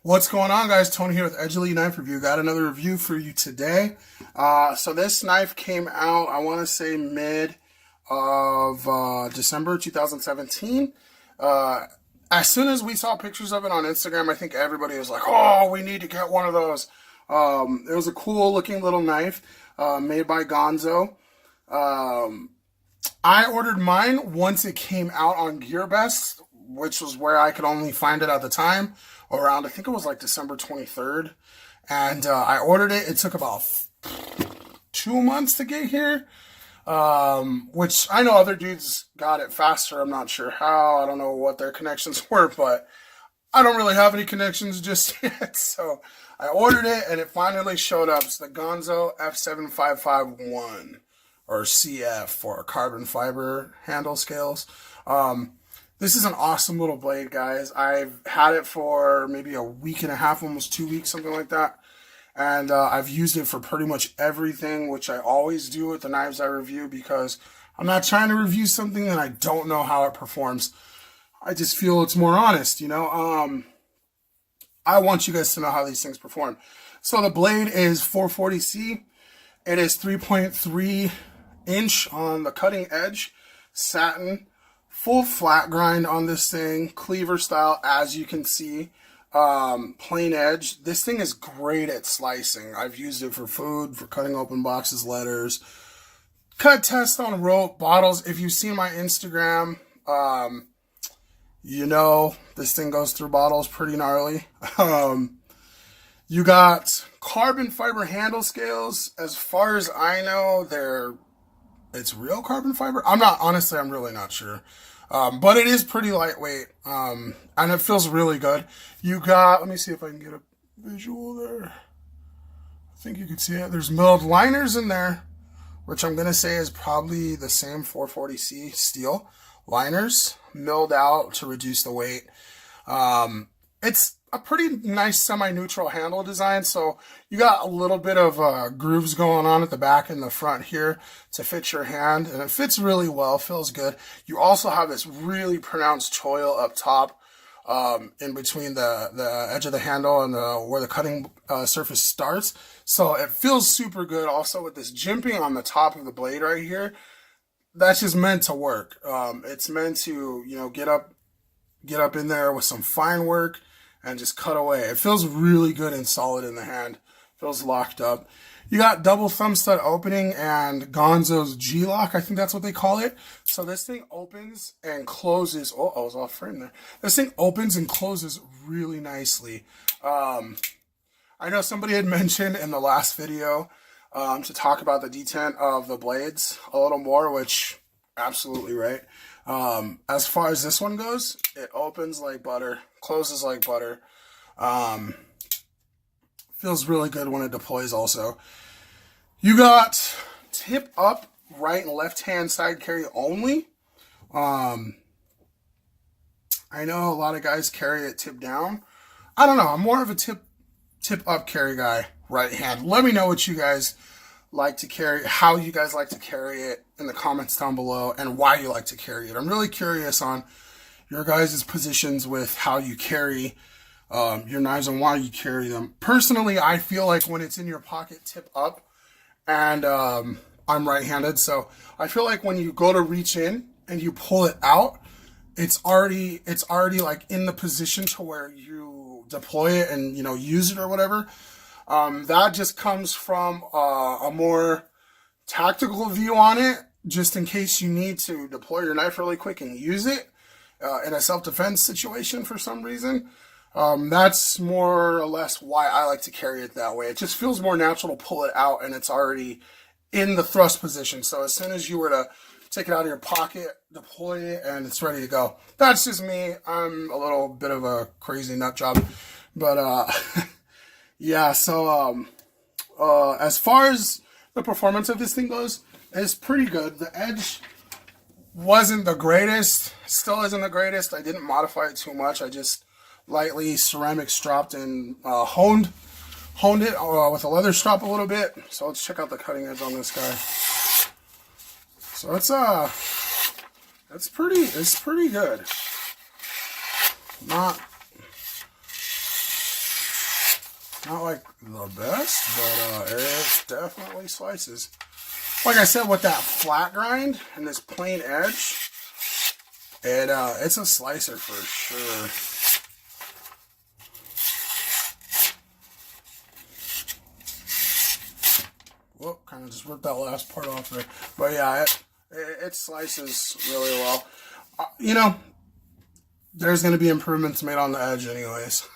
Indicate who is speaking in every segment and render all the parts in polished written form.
Speaker 1: What's going on, guys? Tony here with Edgeley Knife Review. Got another review for you today. So this knife came out, I want to say mid of December 2017. As soon as we saw pictures of it on Instagram, I think everybody was like, "Oh, we need to get one of those." It was a cool looking little knife made by GANZO. I ordered mine once it came out on GearBest, which was where I could only find it at the time, around, I think it was like December 23rd. And I ordered it. It took about 2 months to get here, which I know other dudes got it faster. I'm not sure how. I don't know what their connections were, but I don't really have any connections just yet. So I ordered it, and it finally showed up. It's the GANZO F7551 or CF for carbon fiber handle scales. This is an awesome little blade, guys. I've had it for maybe a week and a half, almost 2 weeks, something like that. And I've used it for pretty much everything, which I always do with the knives I review, because I'm not trying to review something that I don't know how it performs. I just feel it's more honest, you know. I want you guys to know how these things perform. So the blade is 440C. It is 3.3 inch on the cutting edge, satin. Full flat grind on this thing, cleaver style, as you can see. Plain edge. This thing is great at slicing. I've used it for food, for cutting open boxes, letters, cut test on rope, bottles. If you've seen my Instagram, you know this thing goes through bottles pretty gnarly. You got carbon fiber handle scales. As far as I know, it's real carbon fiber. I'm really not sure. But it is pretty lightweight. And it feels really good. You got, let me see if I can get a visual there. I think you can see it. There's milled liners in there, which I'm going to say is probably the same 440C steel liners, milled out to reduce the weight. It's a pretty nice semi-neutral handle design, so you got a little bit of grooves going on at the back and the front here to fit your hand, and it fits really well, feels good. You also have this really pronounced choil up top, in between the edge of the handle and where the cutting surface starts, so it feels super good. Also with this jimping on the top of the blade right here, that's just meant to work. It's meant to, you know, get up in there with some fine work and just cut away. It feels really good and solid in the hand. Feels locked up. You got double thumb stud opening and GANZO's G-lock. I think that's what they call it. So this thing opens and closes. Oh, I was off frame there. This thing opens and closes really nicely. I know somebody had mentioned in the last video to talk about the detent of the blades a little more, which absolutely right. As far as this one goes, it opens like butter, closes like butter. Feels really good when it deploys also. You got tip up right and left hand side carry only. I know a lot of guys carry it tip down. I don't know. I'm more of a tip up carry guy, right hand. Let me know what you guys like to carry, how you guys like to carry it in the comments down below, and why you like to carry it. I'm really curious on your guys' positions with how you carry your knives and why you carry them. Personally, I feel like when it's in your pocket tip up, and I'm right-handed, so I feel like when you go to reach in and you pull it out, it's already like in the position to where you deploy it and, you know, use it or whatever. That just comes from a more tactical view on it, just in case you need to deploy your knife really quick and use it in a self-defense situation for some reason. That's more or less why I like to carry it that way. It just feels more natural to pull it out and it's already in the thrust position. So as soon as you were to take it out of your pocket, deploy it, and it's ready to go. That's just me. I'm a little bit of a crazy nut job. But yeah, so as far as the performance of this thing goes, it's pretty good. The edge wasn't the greatest, still isn't the greatest. I didn't modify it too much. I just lightly ceramic stropped and honed it with a leather strop a little bit. So let's check out the cutting edge on this guy. So it's pretty good. Not not like the best, but it definitely slices. Like I said, with that flat grind and this plain edge, it's a slicer for sure. Whoop, kind of just ripped that last part off there. But yeah, it slices really well. You know, there's going to be improvements made on the edge anyways.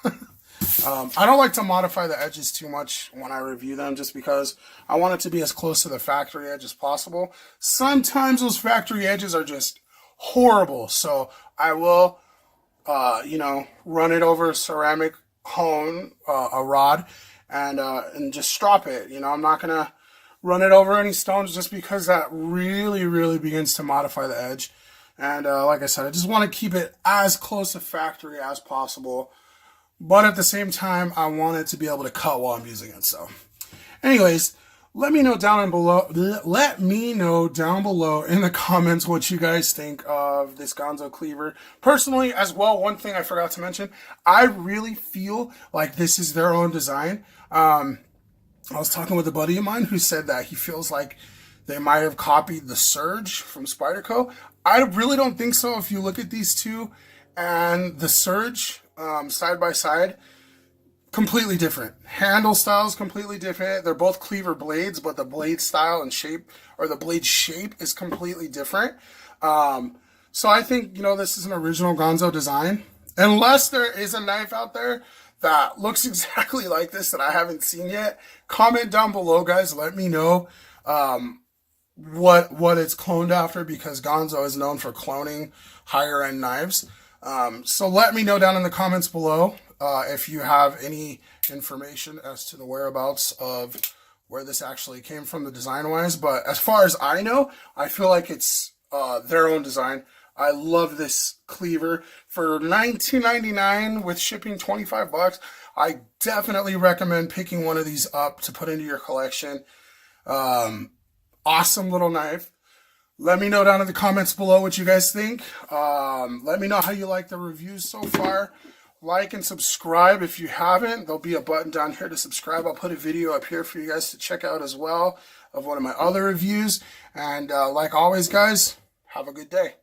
Speaker 1: I don't like to modify the edges too much when I review them, just because I want it to be as close to the factory edge as possible. Sometimes those factory edges are just horrible, so I will, you know, run it over a ceramic hone, a rod, and just strop it. You know, I'm not going to run it over any stones, just because that really begins to modify the edge. And like I said, I just want to keep it as close to factory as possible. But at the same time, I want it to be able to cut while I'm using it. So anyways, let me know down below in the comments what you guys think of this GANZO cleaver. Personally, as well, one thing I forgot to mention, I really feel like this is their own design. I was talking with a buddy of mine who said that he feels like they might have copied the Surge from Spyderco. I really don't think so. If you look at these two and the Surge side by side, completely different. Handle styles completely different. They're both cleaver blades, but the blade style and shape, or the blade shape, is completely different. So I think, you know, this is an original GANZO design. Unless there is a knife out there that looks exactly like this that I haven't seen yet, comment down below, guys. Let me know what it's cloned after, because GANZO is known for cloning higher end knives. So let me know down in the comments below if you have any information as to the whereabouts of where this actually came from, the design wise. But as far as I know, I feel like it's their own design. I love this cleaver. For $19.99 with shipping $25, I definitely recommend picking one of these up to put into your collection. Awesome little knife. Let me know down in the comments below what you guys think. Let me know how you like the reviews so far. Like and subscribe if you haven't. There'll be a button down here to subscribe. I'll put a video up here for you guys to check out as well of one of my other reviews. And like always, guys, have a good day.